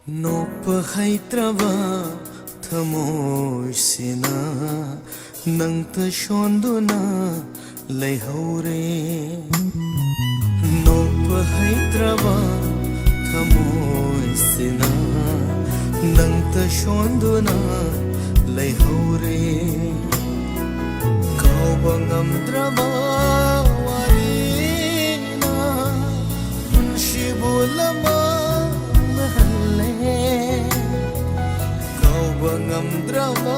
ꯅꯣꯛꯄ ꯊꯃꯣꯏꯁꯤꯅ ꯅꯪꯇ ꯁꯣꯟꯗꯨꯅ ꯂꯩꯍꯧꯔꯦ ꯅꯣꯛꯄ ꯍꯩꯇ꯭ꯔꯕ ꯊꯃꯣꯏꯁꯤꯅ ꯅꯪꯇ ꯁꯣꯟꯗꯨꯅ ꯂꯩꯍꯧꯔꯦ ꯀꯥꯎꯕ ꯉꯝꯗ꯭ꯔꯕ ꯋꯥꯔꯤꯅ ꯄꯨꯟꯁꯤꯕꯨ ꯂꯃꯟꯍꯜꯂꯦ ꯀꯥꯎꯕ ꯉꯝꯗ꯭ꯔꯕ